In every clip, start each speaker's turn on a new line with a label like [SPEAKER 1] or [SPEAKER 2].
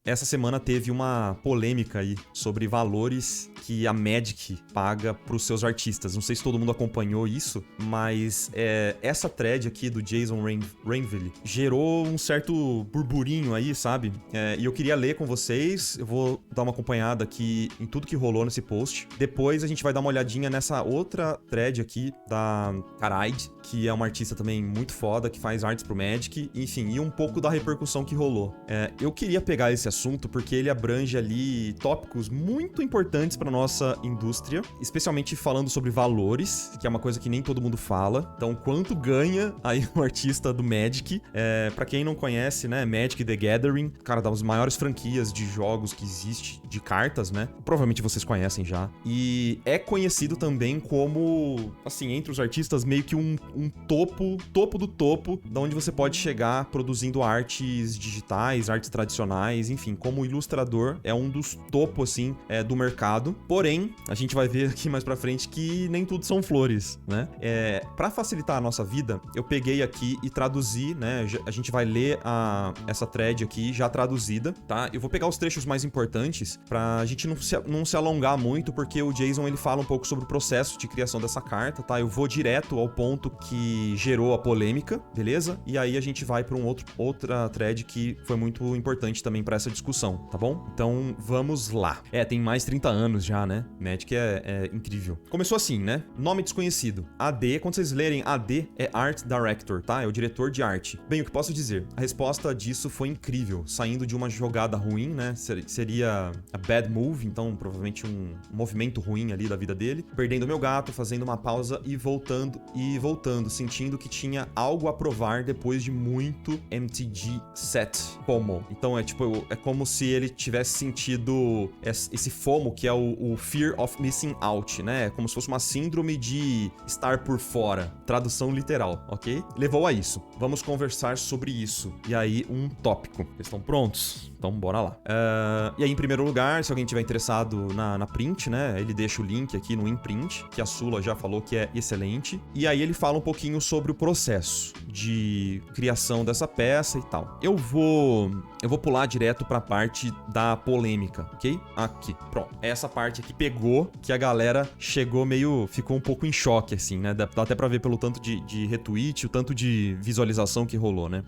[SPEAKER 1] Essa semana teve uma polêmica aí sobre valores que a Magic paga pros seus artistas. Não sei se todo mundo acompanhou isso, mas essa thread aqui do Jason Rainville gerou um certo burburinho aí, sabe? E eu queria ler com vocês. Eu vou dar uma acompanhada aqui em tudo que rolou nesse post. Depois a gente vai dar uma olhadinha nessa outra thread aqui da Karaid, que é uma artista também muito foda, que faz artes pro Magic. Enfim, e um pouco da repercussão que rolou. Eu queria pegar esse assunto porque ele abrange ali tópicos muito importantes para nossa indústria, especialmente falando sobre valores, que é uma coisa que nem todo mundo fala. Então, quanto ganha aí um artista do Magic? Para quem não conhece, né, Magic the Gathering, cara, das maiores franquias de jogos que existe, de cartas, né? Provavelmente vocês conhecem já. E é conhecido também como, assim, entre os artistas, meio que um topo do topo, da onde você pode chegar produzindo artes digitais, artes tradicionais, enfim, como ilustrador, é um dos topos, assim, do mercado. Porém, a gente vai ver aqui mais pra frente que nem tudo são flores, né? Pra facilitar a nossa vida, eu peguei aqui e traduzi, né? A gente vai ler essa thread aqui já traduzida, tá? Eu vou pegar os trechos mais importantes pra gente não se alongar muito, porque o Jason, ele fala um pouco sobre o processo de criação dessa carta, tá? Eu vou direto ao ponto que gerou a polêmica, beleza? E aí a gente vai pra outra thread que foi muito importante também pra essa discussão, tá bom? Então, vamos lá. Tem mais 30 anos já, né? Magic é incrível. Começou assim, né? Nome desconhecido. AD, quando vocês lerem AD, é Art Director, tá? É o diretor de arte. Bem, o que posso dizer? A resposta disso foi incrível. Saindo de uma jogada ruim, né? Seria a bad move, então provavelmente um movimento ruim ali da vida dele. Perdendo meu gato, fazendo uma pausa e voltando, sentindo que tinha algo a provar depois de muito MTG set FOMO. Então é como se ele tivesse sentido esse FOMO, que é o Fear of Missing Out, né? É como se fosse uma síndrome de estar por fora. Tradução literal, ok? Levou a isso. Vamos conversar sobre isso. E aí, um tópico. Vocês estão prontos? Então, bora lá. E aí, em primeiro lugar, se alguém tiver interessado na print, né? Ele deixa o link aqui no imprint, que a Sula já falou que é excelente. E aí, ele fala um pouquinho sobre o processo de criação dessa peça e tal. Eu vou pular direto pra parte da polêmica, ok? Aqui, pronto. Essa parte aqui pegou, que a galera ficou um pouco em choque, assim, né? Dá até pra ver pelo tanto de retweet, o tanto de visualização que rolou, né?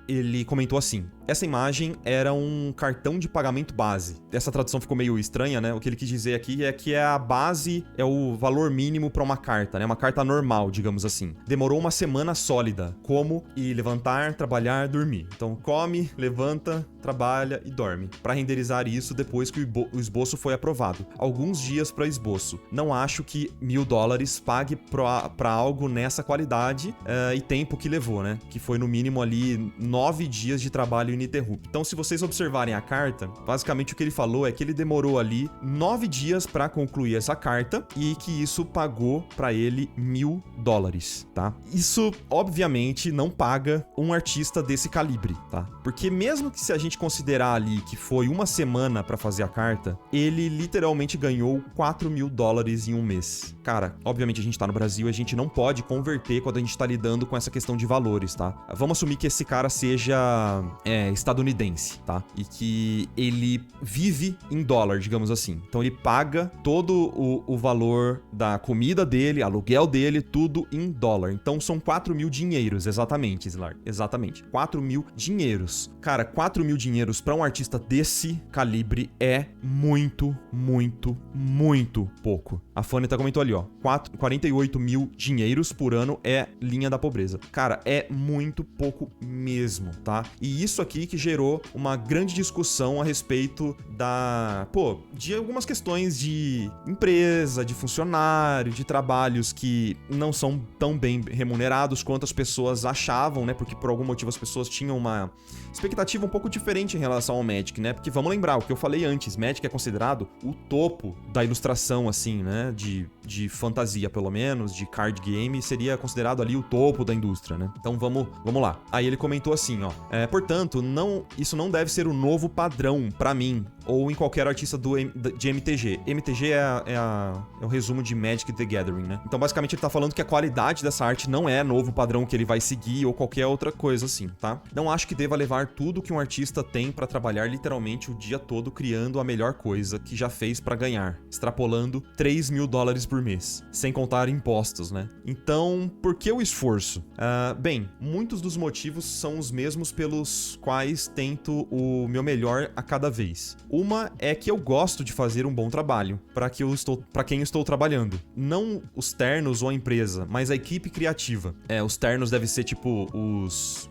[SPEAKER 1] Ele comentou assim: essa imagem era um cartão de pagamento base. Essa tradução ficou meio estranha, né? O que ele quis dizer aqui é que a base é o valor mínimo pra uma carta, né? Uma carta normal, digamos assim. Demorou uma semana sólida. Como ir levantar, trabalhar, dormir. Então, come, levanta, trabalha e dorme. Pra renderizar isso depois que o esboço foi aprovado. Alguns dias pra esboço. Não acho que $1.000 pague pra algo nessa qualidade e tempo que levou, né? Que foi no mínimo ali 9 dias de trabalho ininterrupto. Então, se vocês observarem a carta, basicamente o que ele falou é que ele demorou ali 9 dias pra concluir essa carta e que isso pagou pra ele $1.000, tá? Isso, obviamente, não paga um artista desse calibre, tá? Porque mesmo que se a gente considerar ali que foi uma semana pra fazer a carta, ele literalmente ganhou $4.000 em um mês. Cara, obviamente a gente tá no Brasil e a gente não pode converter quando a gente tá lidando com essa questão de valores, tá? Vamos assumir que esse cara seja estadunidense, tá? E que ele vive em dólar, digamos assim. Então ele paga todo o valor da comida dele, aluguel dele, tudo em dólar. Então são 4.000 dinheiros, exatamente, Slark. Exatamente. 4.000 dinheiros. Cara, 4.000 dinheiros pra um artista desse calibre é muito, muito, muito pouco. A Fanny comentou ali, ó. 48.000 dinheiros por ano é linha da pobreza. Cara, é muito pouco mesmo, tá? E isso aqui que gerou uma grande discussão a respeito de algumas questões de empresa, de funcionário, de trabalhos que não são tão bem remunerados quanto as pessoas achavam, né? Porque por algum motivo as pessoas tinham uma expectativa um pouco diferente em relação ao Magic, né? Porque vamos lembrar, o que eu falei antes, Magic é considerado o topo da ilustração, assim, né? De fantasia, pelo menos, de card game, seria considerado ali o topo da indústria, né? Então vamos lá. Aí ele comentou assim, ó. Portanto, isso não deve ser o novo padrão pra mim. ou em qualquer artista de MTG. MTG é o resumo de Magic the Gathering, né? Então, basicamente, ele tá falando que a qualidade dessa arte não é novo padrão que ele vai seguir ou qualquer outra coisa assim, tá? Não acho que deva levar tudo que um artista tem pra trabalhar literalmente o dia todo criando a melhor coisa que já fez pra ganhar, extrapolando $3.000 por mês, sem contar impostos, né? Então, por que o esforço? Bem, muitos dos motivos são os mesmos pelos quais tento o meu melhor a cada vez. Uma é que eu gosto de fazer um bom trabalho para quem eu estou trabalhando. Não os ternos ou a empresa, mas a equipe criativa. Os ternos devem ser tipo os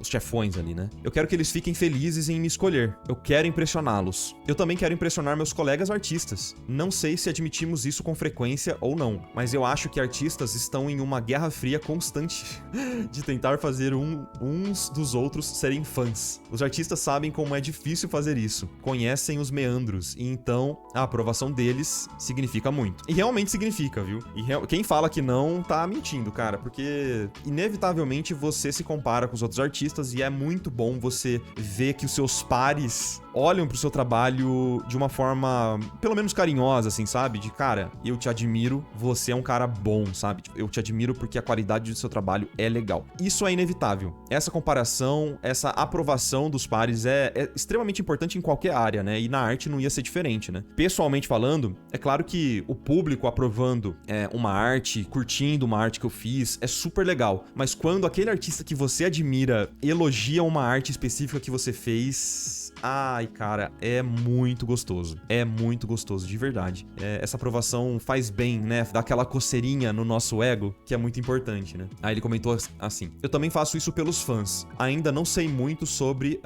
[SPEAKER 1] chefões ali, né? Eu quero que eles fiquem felizes em me escolher. Eu quero impressioná-los. Eu também quero impressionar meus colegas artistas. Não sei se admitimos isso com frequência ou não, mas eu acho que artistas estão em uma guerra fria constante de tentar fazer uns dos outros serem fãs. Os artistas sabem como é difícil fazer isso, conhecem os meandros, e então a aprovação deles significa muito. E realmente significa, viu? E quem fala que não tá mentindo, cara, porque inevitavelmente você se compara com os outros artistas e é muito bom você ver que os seus pares olham pro seu trabalho de uma forma, pelo menos carinhosa, assim, sabe? De, cara, eu te admiro, você é um cara bom, sabe? Eu te admiro porque a qualidade do seu trabalho é legal. Isso é inevitável. Essa comparação, essa aprovação dos pares é extremamente importante em qualquer área, né? E na arte não ia ser diferente, né? Pessoalmente falando, é claro que o público aprovando uma arte, curtindo uma arte que eu fiz, é super legal. Mas quando aquele artista que você admira elogia uma arte específica que você fez... Ai, cara, é muito gostoso. É muito gostoso, de verdade. Essa aprovação faz bem, né? Dá aquela coceirinha no nosso ego, que é muito importante, né? Aí ele comentou assim: eu também faço isso pelos fãs. Ainda não sei muito sobre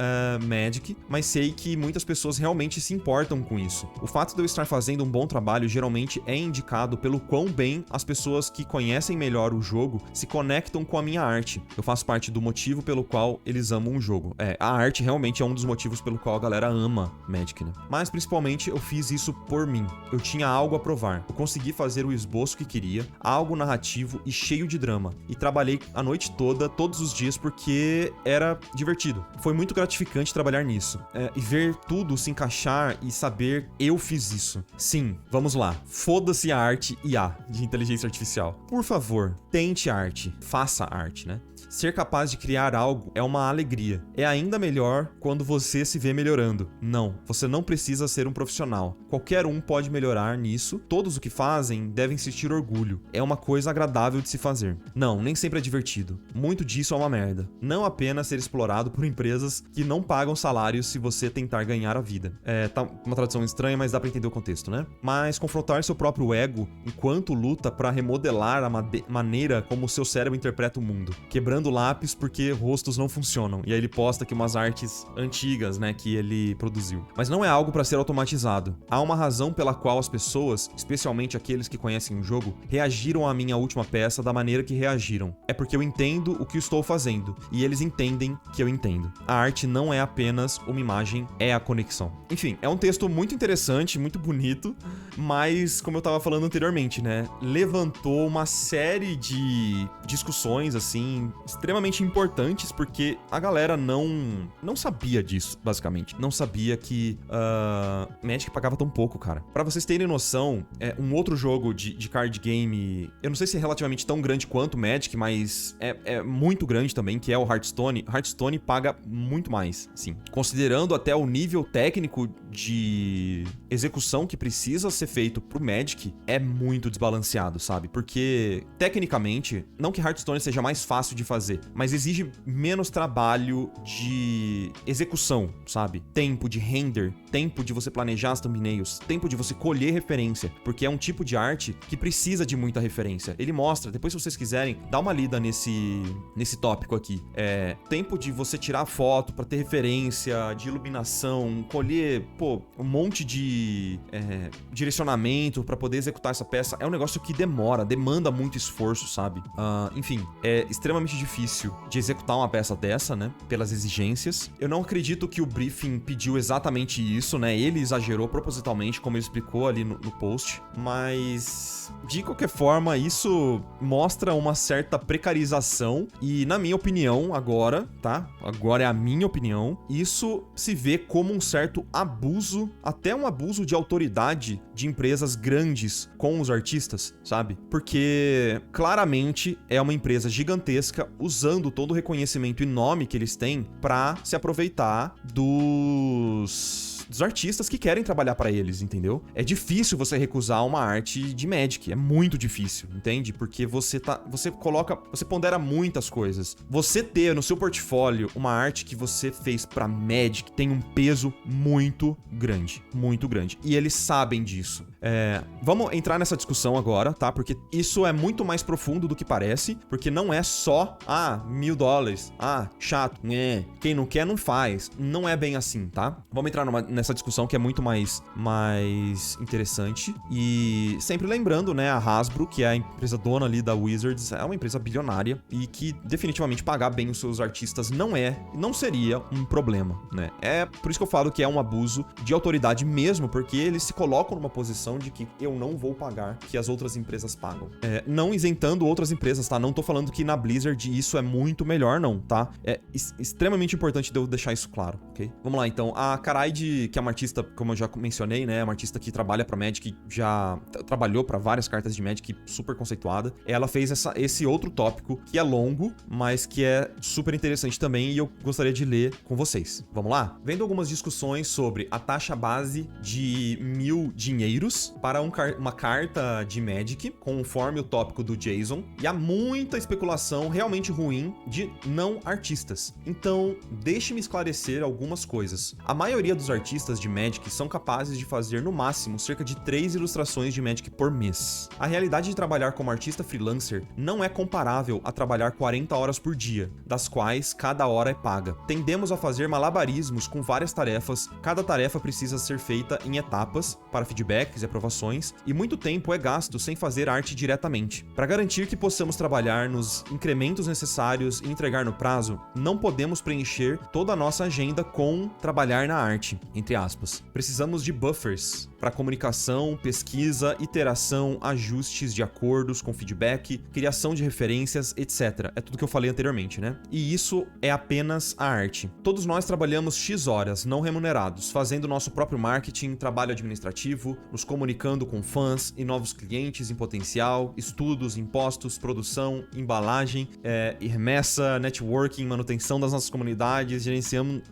[SPEAKER 1] Magic, mas sei que muitas pessoas realmente se importam com isso. O fato de eu estar fazendo um bom trabalho geralmente é indicado pelo quão bem as pessoas que conhecem melhor o jogo se conectam com a minha arte. Eu faço parte do motivo pelo qual eles amam o jogo. A arte realmente é um dos motivos pelo qual a galera ama Magic, né? Mas principalmente eu fiz isso por mim. Eu tinha algo a provar. Eu consegui fazer o esboço que queria, algo narrativo e cheio de drama. E trabalhei a noite toda, todos os dias, porque era divertido. Foi muito gratificante trabalhar nisso. E ver tudo se encaixar e saber eu fiz isso. Sim, vamos lá. Foda-se a arte IA de inteligência artificial. Por favor, tente arte. Faça arte, né? Ser capaz de criar algo é uma alegria. É ainda melhor quando você se vê melhorando. Não, você não precisa ser um profissional. Qualquer um pode melhorar nisso. Todos o que fazem devem sentir orgulho. É uma coisa agradável de se fazer. Não, nem sempre é divertido. Muito disso é uma merda. Não apenas ser explorado por empresas que não pagam salários se você tentar ganhar a vida. Tá uma tradução estranha, mas dá pra entender o contexto, né? Mas confrontar seu próprio ego enquanto luta pra remodelar a maneira como o seu cérebro interpreta o mundo. Quebrando lápis porque rostos não funcionam. E aí ele posta aqui umas artes antigas, né, que ele produziu. Mas não é algo para ser automatizado. Há uma razão pela qual as pessoas, especialmente aqueles que conhecem o jogo, reagiram à minha última peça da maneira que reagiram. É porque eu entendo o que estou fazendo e eles entendem que eu entendo. A arte não é apenas uma imagem, é a conexão. Enfim, é um texto muito interessante, muito bonito, mas como eu tava falando anteriormente, né, levantou uma série de discussões assim extremamente importantes, porque a galera não sabia disso, basicamente. Não sabia que Magic pagava tão pouco, cara. Pra vocês terem noção, um outro jogo de card game, eu não sei se é relativamente tão grande quanto Magic, mas é muito grande também, que é o Hearthstone. Hearthstone paga muito mais, sim. Considerando até o nível técnico de execução que precisa ser feito pro Magic, é muito desbalanceado, sabe? Porque, tecnicamente, não que Hearthstone seja mais fácil de fazer, mas exige menos trabalho de execução, sabe? Tempo de render, tempo de você planejar as thumbnails, tempo de você colher referência, porque é um tipo de arte que precisa de muita referência. Ele mostra, depois se vocês quiserem, dá uma lida nesse tópico aqui. Tempo de você tirar foto pra ter referência, de iluminação, colher, um monte de direcionamento pra poder executar essa peça. É um negócio que demanda muito esforço, sabe? Enfim, é extremamente difícil de executar uma peça dessa, né? Pelas exigências. Eu não acredito que o briefing pediu exatamente isso, né? Ele exagerou propositalmente, como ele explicou ali no post. Mas, de qualquer forma, isso mostra uma certa precarização. E, na minha opinião, agora, tá? Agora é a minha opinião. Isso se vê como um certo abuso, até um abuso de autoridade de empresas grandes com os artistas, sabe? Porque claramente é uma empresa gigantesca usando todo o reconhecimento e nome que eles têm pra se aproveitar dos artistas que querem trabalhar pra eles, entendeu? É difícil você recusar uma arte de Magic, é muito difícil, entende? Porque você pondera muitas coisas. Você ter no seu portfólio uma arte que você fez pra Magic tem um peso muito grande, muito grande. E eles sabem disso. Vamos entrar nessa discussão agora, tá? Porque isso é muito mais profundo do que parece, porque não é só, $1.000, chato, quem não quer não faz. Não é bem assim, tá? Vamos entrar nessa discussão que é muito mais interessante. E sempre lembrando, né, a Hasbro, que é a empresa dona ali da Wizards, é uma empresa bilionária e que definitivamente pagar bem os seus artistas não seria um problema, né? É por isso que eu falo que é um abuso de autoridade mesmo, porque eles se colocam numa posição de que eu não vou pagar que as outras empresas pagam. Não isentando outras empresas, tá? Não tô falando que na Blizzard isso é muito melhor, não, tá? É extremamente importante de eu deixar isso claro, ok? Vamos lá, então. A Karaide, que é uma artista, como eu já mencionei, né? Uma artista que trabalha pra Magic, já trabalhou pra várias cartas de Magic, super conceituada. Ela fez esse outro tópico, que é longo, mas que é super interessante também, e eu gostaria de ler com vocês. Vamos lá? Vendo algumas discussões sobre a taxa base de 1.000 dinheiros para uma carta de Magic, conforme o tópico do Jason, e há muita especulação realmente ruim de não artistas. Então, deixe-me esclarecer algumas coisas. A maioria dos artistas de Magic são capazes de fazer no máximo cerca de 3 ilustrações de Magic por mês. A realidade de trabalhar como artista freelancer não é comparável a trabalhar 40 horas por dia, das quais cada hora é paga. Tendemos a fazer malabarismos com várias tarefas, cada tarefa precisa ser feita em etapas para feedbacks e aprovações, e muito tempo é gasto sem fazer arte diretamente. Para garantir que possamos trabalhar nos incrementos necessários e entregar no prazo, não podemos preencher toda a nossa agenda com trabalhar na arte, entre aspas. Precisamos de buffers para comunicação, pesquisa, iteração, ajustes de acordos com feedback, criação de referências, etc. É tudo que eu falei anteriormente, né? E isso é apenas a arte. Todos nós trabalhamos X horas, não remunerados, fazendo nosso próprio marketing, trabalho administrativo, nos comunicando com fãs e novos clientes em potencial, estudos, impostos, produção, embalagem, remessa, networking, manutenção das nossas comunidades,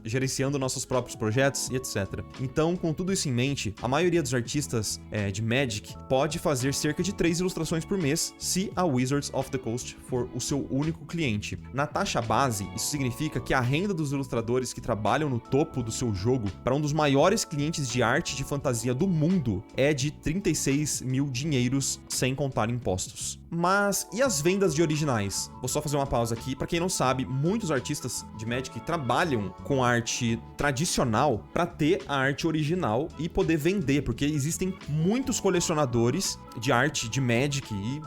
[SPEAKER 1] gerenciando nossos próprios projetos e etc. Então, com tudo isso em mente, a maioria dos artistas de Magic pode fazer cerca de 3 ilustrações por mês se a Wizards of the Coast for o seu único cliente. Na taxa base, isso significa que a renda dos ilustradores que trabalham no topo do seu jogo para um dos maiores clientes de arte de fantasia do mundo é de 36 mil dinheiros sem contar impostos. Mas e as vendas de originais? Vou só fazer uma pausa aqui. Para quem não sabe, muitos artistas de Magic trabalham com arte tradicional para ter a arte original e poder vender, porque existem muitos colecionadores de arte de Magic e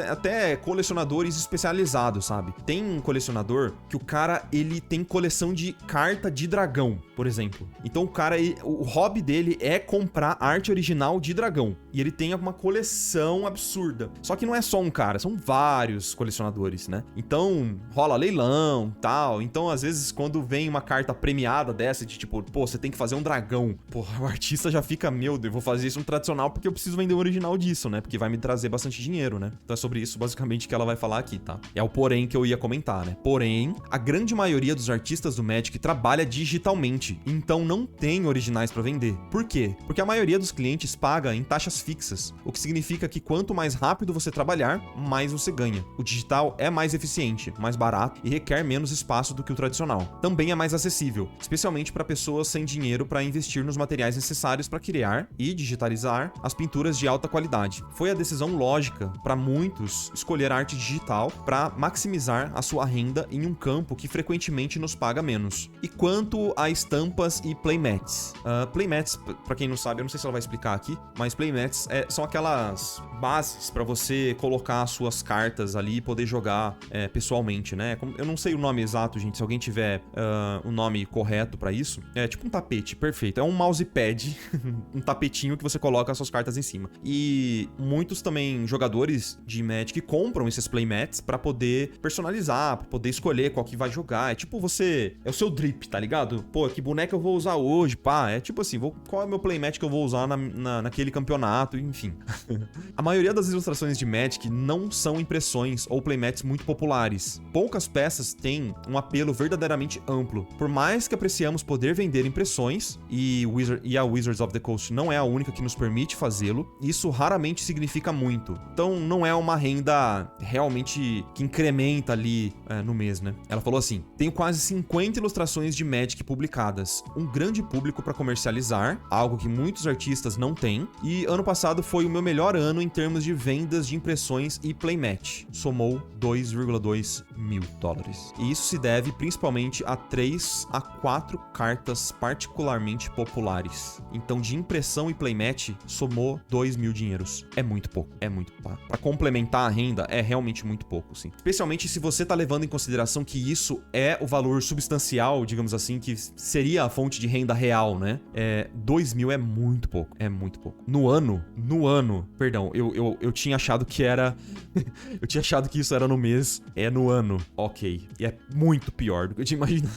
[SPEAKER 1] até colecionadores especializados, sabe? Tem um colecionador que o cara, ele tem coleção de carta de dragão, por exemplo. Então o cara, o hobby dele é comprar arte original de dragão. E ele tem uma coleção absurda. Só que não é só um cara, são vários colecionadores, né? Então rola leilão, tal. Então às vezes quando vem uma carta premiada dessa de tipo, pô, você tem que fazer um dragão. Porra, o artista já fica, meu Deus, eu vou fazer isso no tradicional porque eu preciso vender o original disso, né? Porque vai me trazer bastante dinheiro, né? Então é sobre isso basicamente que ela vai falar aqui, tá? É o porém que eu ia comentar, né? Porém, a grande maioria dos artistas do Magic trabalha digitalmente, então não tem originais pra vender. Por quê? Porque a maioria dos clientes paga em taxas fixas, o que significa que quanto mais rápido você trabalhar, mais você ganha. O digital é mais eficiente, mais barato e requer menos espaço do que o tradicional. Também é mais acessível, especialmente para pessoas sem dinheiro para investir nos materiais necessários para criar e digitalizar as pinturas de alta qualidade. Foi a decisão lógica para muitos escolher a arte digital para maximizar a sua renda em um campo que frequentemente nos paga menos. E quanto a estampas e playmats? Playmats, para quem não sabe, eu não sei se ela vai explicar aqui, mas playmats são aquelas bases para você colocar as suas cartas ali e poder jogar pessoalmente, né? Eu não sei o nome exato, gente, se alguém tiver o nome correto para isso. É tipo um tapete, perfeito. É um mousepad, um tapetinho que você coloca as suas cartas em cima. E muitos também jogadores de Magic compram esses playmats para poder personalizar, para poder escolher qual que vai jogar. É tipo é o seu drip, tá ligado? Pô, que boneca eu vou usar hoje, pá. É tipo assim, qual é o meu playmat que eu vou usar naquele campeonato, enfim. A maioria das ilustrações de Magic não são impressões ou playmats muito populares. Poucas peças têm um apelo verdadeiramente amplo. Por mais que apreciamos poder vender impressões, e a Wizards of the Coast não é a única que nos permite fazê-lo, isso raramente significa muito. Então não é uma renda realmente que incrementa ali no mês, né? Ela falou assim: tenho quase 50 ilustrações de Magic publicadas, um grande público para comercializar, algo que muitos artistas não têm, e ano passado foi o meu melhor ano em termos de vendas de impressões e playmat. Somou $2,2 mil. E isso se deve principalmente a 3 a 4 cartas particularmente populares. Então, de impressão e playmat, somou 2 mil dinheiros. É muito pouco, é muito pouco. Para complementar a renda, é realmente muito pouco, sim. Especialmente se você tá levando em consideração que isso é o valor substancial, digamos assim, que seria a fonte de renda real, né? 2 mil é muito pouco, é muito pouco. No ano, perdão, eu tinha achado que era... eu tinha achado que isso era no mês, é no ano. Ok, e é muito pior do que eu tinha imaginado.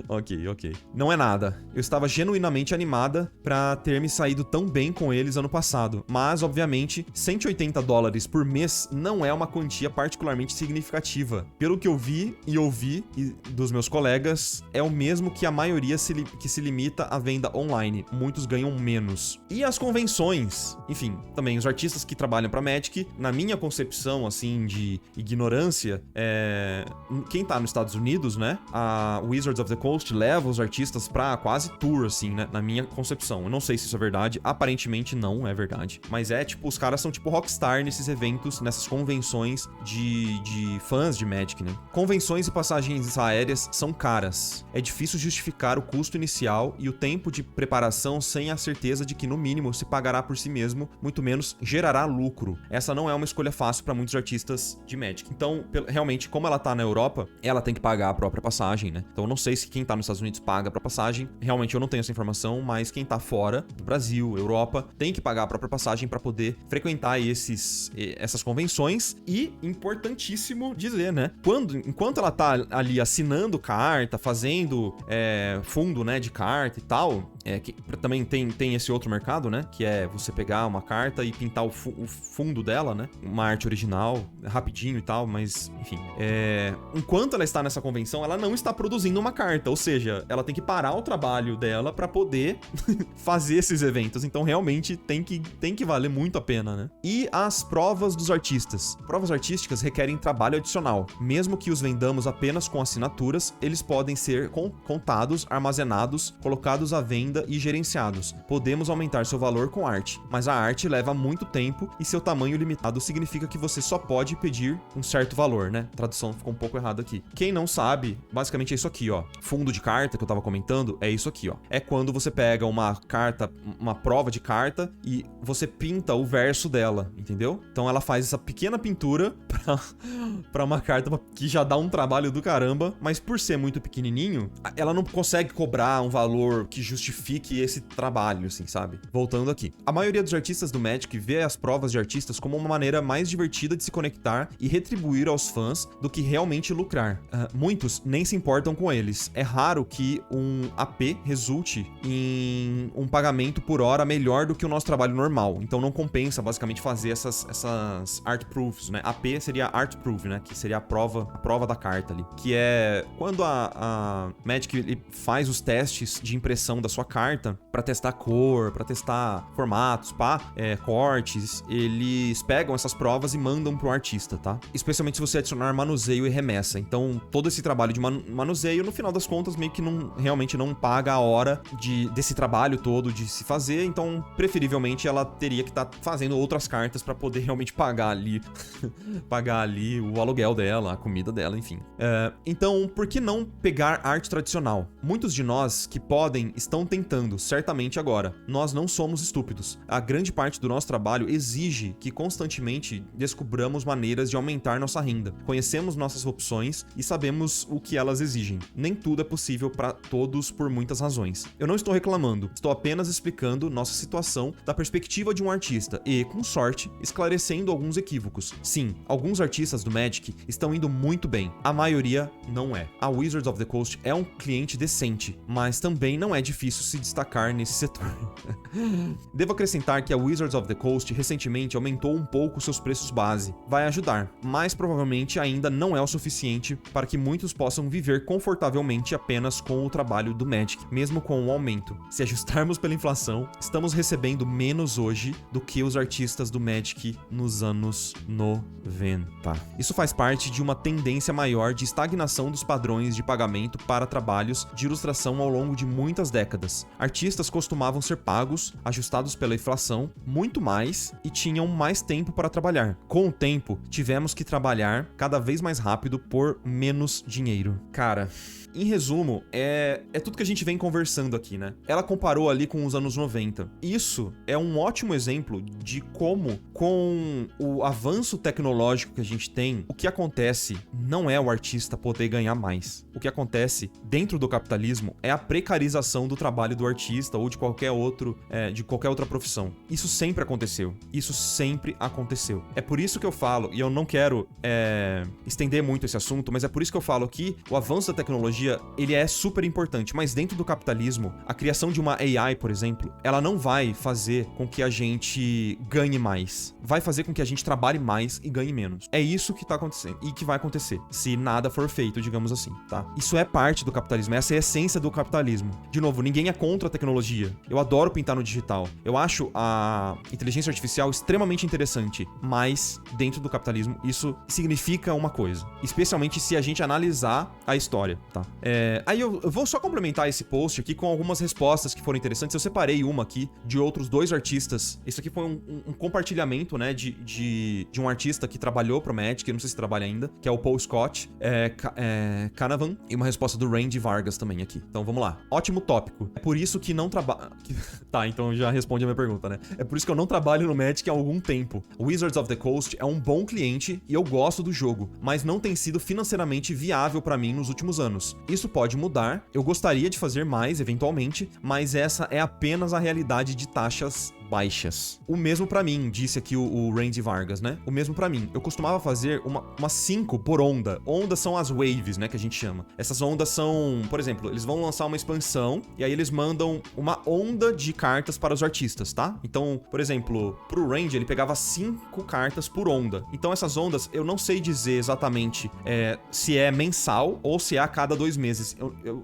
[SPEAKER 1] Ok. Não é nada. Eu estava genuinamente animada pra ter me saído tão bem com eles ano passado, mas, obviamente, $180 por mês não é uma quantia particularmente significativa. Pelo que eu vi e ouvi dos meus colegas, é o mesmo que a maioria que se limita à venda online. Muitos ganham menos. E as convenções? Enfim, também os artistas que trabalham pra Magic, na minha concepção, assim, de ignorância, quem tá nos Estados Unidos, né? A Wizards of the Coast leva os artistas pra quase tour, assim, né? Na minha concepção. Eu não sei se isso é verdade. Aparentemente não é verdade. Mas os caras são tipo rockstar nesses eventos, nessas convenções de fãs de Magic, né? Convenções e passagens aéreas são caras. É difícil justificar o custo inicial e o tempo de preparação sem a certeza de que, no mínimo, se pagará por si mesmo, muito menos gerará lucro. Essa não é uma escolha fácil pra muitos artistas de Magic. Então, realmente, como ela tá na Europa, ela tem que pagar a própria passagem, né? Então eu não sei se quem tá nos Estados Unidos paga a própria passagem. Realmente eu não tenho essa informação, mas quem tá fora do Brasil, Europa, tem que pagar a própria passagem pra poder frequentar essas convenções. E, importantíssimo dizer, né? Enquanto ela tá ali assinando carta, fazendo fundo, né, de carta e tal, que também tem esse outro mercado, né? Que é você pegar uma carta e pintar o fundo dela, né? Uma arte original, rapidinho e tal, mas, enfim. Enquanto ela está nessa convenção, ela não está produzindo uma carta, ou seja, ela tem que parar o trabalho dela pra poder fazer esses eventos. Então, realmente, tem que valer muito a pena, né? E as provas dos artistas. Provas artísticas requerem trabalho adicional. Mesmo que os vendamos apenas com assinaturas, eles podem ser contados, armazenados, colocados à venda e gerenciados. Podemos aumentar seu valor com arte, mas a arte leva muito tempo e seu tamanho limitado significa que você só pode pedir um certo valor, né? A tradução ficou um pouco errada aqui. Quem não sabe, basicamente é isso aqui, ó. Fundo de carta que eu tava comentando é isso aqui, ó. É quando você pega uma carta, uma prova de carta e você pinta o verso dela, entendeu? Então ela faz essa pequena pintura pra uma carta que já dá um trabalho do caramba, mas por ser muito pequenininho, ela não consegue cobrar um valor que justifique esse trabalho, assim, sabe? Voltando aqui. A maioria dos artistas do Magic vê as provas de artistas como uma maneira mais divertida de se conectar e retribuir aos fãs do que realmente lucrar. Muitos nem se importam com eles. É raro que um AP resulte em um pagamento por hora melhor do que o nosso trabalho normal. Então não compensa, basicamente, fazer essas art proofs, né? AP seria art proof, né? Que seria a prova da carta ali. Que é quando a Magic faz os testes de impressão da sua carta pra testar cor, pra testar formatos, cortes, eles pegam essas provas e mandam pro artista, tá? Especialmente se você adicionar manuseio e remessa. Então, todo esse trabalho de manuseio, no final das contas, meio que realmente não paga a hora desse trabalho todo de se fazer. Então, preferivelmente, ela teria que estar fazendo outras cartas pra poder realmente pagar ali o aluguel dela, a comida dela, enfim. Então, por que não pegar arte tradicional? Muitos de nós que podem estão tentando, certamente agora. Nós não somos estúpidos. A grande parte do nosso trabalho exige que constantemente descobramos maneiras de aumentar nossa renda. Conhecemos nossas opções e sabemos o que elas exigem. Nem tudo é possível para todos por muitas razões. Eu não estou reclamando, estou apenas explicando nossa situação da perspectiva de um artista e, com sorte, esclarecendo alguns equívocos. Sim, alguns artistas do Magic estão indo muito bem. A maioria não é. A Wizards of the Coast é um cliente decente, mas também não é difícil se destacar nesse setor. Devo acrescentar que a Wizards of the Coast recentemente aumentou um pouco seus preços base. Vai ajudar, mas provavelmente ainda não é o suficiente para que muitos possam viver confortavelmente apenas com o trabalho do Magic, mesmo com o aumento. Se ajustarmos pela inflação, estamos recebendo menos hoje do que os artistas do Magic nos anos 90. Isso faz parte de uma tendência maior de estagnação dos padrões de pagamento para trabalhos de ilustração ao longo de muitas décadas. Artistas costumavam ser pagos, ajustados pela inflação, muito mais e tinham mais tempo para trabalhar. Com o tempo, tivemos que trabalhar cada vez mais rápido por menos dinheiro. Cara, em resumo, é tudo que a gente vem conversando aqui, né? Ela comparou ali com os anos 90. Isso é um ótimo exemplo de como, com o avanço tecnológico que a gente tem, o que acontece não é o artista poder ganhar mais. O que acontece dentro do capitalismo é a precarização do trabalho do artista ou de qualquer outra profissão. Isso sempre aconteceu. Isso sempre aconteceu. É por isso que eu falo, e eu não quero estender muito esse assunto, mas é por isso que eu falo que o avanço da tecnologia ele é super importante, mas dentro do capitalismo, a criação de uma AI, por exemplo, ela não vai fazer com que a gente ganhe mais. Vai fazer com que a gente trabalhe mais e ganhe menos. É isso que tá acontecendo e que vai acontecer, se nada for feito, digamos assim, tá? Isso é parte do capitalismo, essa é a essência do capitalismo. De novo, ninguém é contra a tecnologia. Eu adoro pintar no digital. Eu acho a inteligência artificial extremamente interessante, mas dentro do capitalismo isso significa uma coisa, especialmente se a gente analisar a história, tá? Aí eu vou só complementar esse post aqui com algumas respostas que foram interessantes. Eu separei uma aqui de outros dois artistas. Isso aqui foi um compartilhamento, né, de um artista que trabalhou pro Magic, eu não sei se trabalha ainda, que é o Paul Scott Canavan, e uma resposta do Randy Vargas também aqui. Então vamos lá. Ótimo tópico. É por isso que não trabalho... Tá, então já responde a minha pergunta, né? É por isso que eu não trabalho no Magic há algum tempo. Wizards of the Coast é um bom cliente e eu gosto do jogo, mas não tem sido financeiramente viável pra mim nos últimos anos. Isso pode mudar, eu gostaria de fazer mais eventualmente, mas essa é apenas a realidade de taxas baixas. O mesmo pra mim, disse aqui o Randy Vargas, né? O mesmo pra mim. Eu costumava fazer umas 5 por onda. Ondas são as waves, né, que a gente chama. Essas ondas são, por exemplo, eles vão lançar uma expansão e aí eles mandam uma onda de cartas para os artistas, tá? Então, por exemplo, pro Randy ele pegava 5 cartas por onda. Então essas ondas, eu não sei dizer exatamente se é mensal ou se é a cada 2 meses.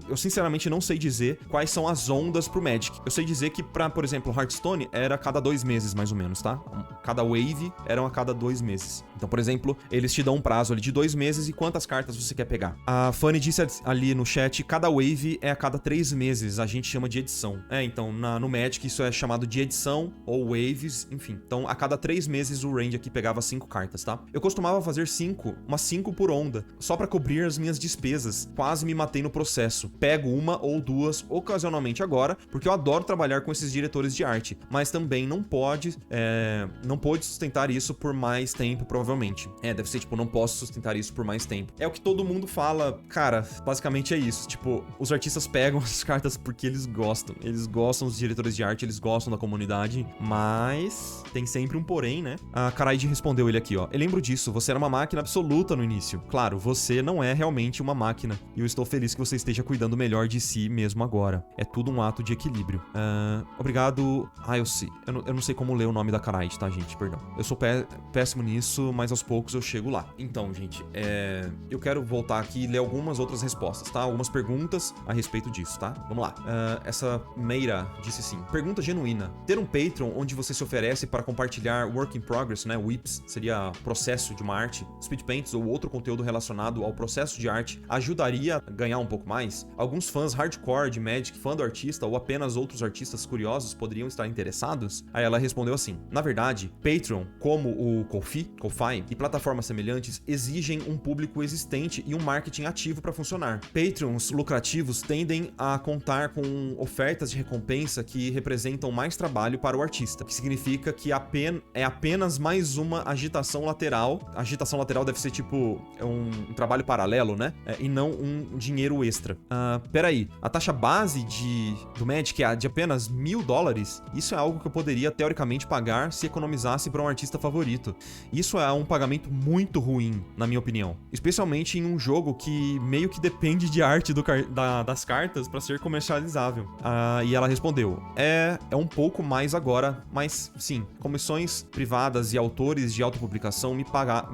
[SPEAKER 1] Eu sinceramente não sei dizer quais são as ondas pro Magic. Eu sei dizer que pra, por exemplo, Hearthstone era a cada 2 meses, mais ou menos, tá? Cada wave eram a cada 2 meses. Então, por exemplo, eles te dão um prazo ali de 2 meses e quantas cartas você quer pegar. A Fanny disse ali no chat, cada wave é a cada 3 meses, a gente chama de edição. Então, no Magic isso é chamado de edição ou waves, enfim. Então, a cada 3 meses o Randy aqui pegava 5 cartas, tá? Eu costumava fazer umas 5 por onda, só pra cobrir as minhas despesas. Quase me matei no processo. Pego uma ou duas ocasionalmente agora, porque eu adoro trabalhar com esses diretores de arte, mas também não pôde sustentar isso por mais tempo, provavelmente. Deve ser tipo, não posso sustentar isso por mais tempo. É o que todo mundo fala, cara, basicamente é isso. Tipo, os artistas pegam as cartas porque eles gostam dos diretores de arte, eles gostam da comunidade, mas tem sempre um porém, né? A Karaide respondeu ele aqui, ó. Eu lembro disso, você era uma máquina absoluta no início. Claro, você não é realmente uma máquina, e eu estou feliz que você esteja cuidando melhor de si mesmo agora. É tudo um ato de equilíbrio. Obrigado, Ailsi. Eu não sei como ler o nome da Karaide, tá, gente? Perdão. Eu sou péssimo nisso, mas aos poucos eu chego lá. Então, gente, eu quero voltar aqui e ler algumas outras respostas, tá? Algumas perguntas a respeito disso, tá? Vamos lá. Essa Meira disse assim: pergunta genuína. Ter um Patreon onde você se oferece para compartilhar work in progress, né? WIPs, seria processo de uma arte, speed paints ou outro conteúdo relacionado ao processo de arte, ajudaria a ganhar um pouco mais? Alguns fãs hardcore de Magic, fã do artista ou apenas outros artistas curiosos poderiam estar interessados? Aí ela respondeu assim: na verdade, Patreon, como o Ko-fi e plataformas semelhantes, exigem um público existente e um marketing ativo para funcionar. Patreons lucrativos tendem a contar com ofertas de recompensa que representam mais trabalho para o artista, que significa que é apenas mais uma agitação lateral. A agitação lateral deve ser tipo um trabalho paralelo, né? E não um dinheiro extra. Peraí, a taxa base do Magic é de apenas $1.000? Isso é algo que eu poderia teoricamente pagar se economizasse para um artista favorito. Isso é um pagamento muito ruim, na minha opinião. Especialmente em um jogo que meio que depende de arte das cartas para ser comercializável. E ela respondeu: é um pouco mais agora, mas sim, comissões privadas e autores de autopublicação me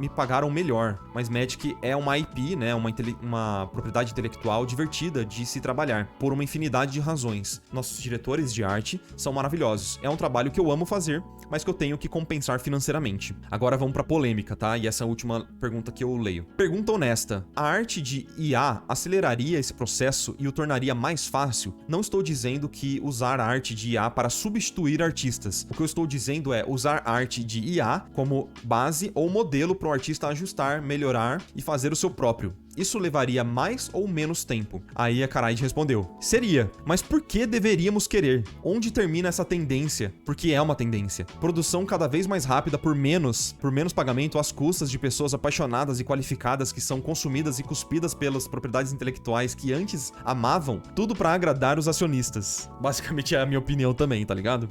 [SPEAKER 1] pagaram melhor. Mas Magic é uma IP, né, uma propriedade intelectual divertida de se trabalhar, por uma infinidade de razões. Nossos diretores de arte são maravilhosos. É um trabalho que eu amo fazer, mas que eu tenho que compensar financeiramente. Agora vamos pra polêmica, tá? E essa última pergunta que eu leio. Pergunta honesta: a arte de IA aceleraria esse processo e o tornaria mais fácil? Não estou dizendo que usar a arte de IA para substituir artistas. O que eu estou dizendo é usar a arte de IA como base ou modelo para o artista ajustar, melhorar e fazer o seu próprio. Isso levaria mais ou menos tempo? Aí a Karaide respondeu: seria, mas por que deveríamos querer? Onde termina essa tendência? Porque é uma tendência. Produção cada vez mais rápida por menos pagamento às custas de pessoas apaixonadas e qualificadas que são consumidas e cuspidas pelas propriedades intelectuais que antes amavam, tudo pra agradar os acionistas. Basicamente é a minha opinião também, tá ligado?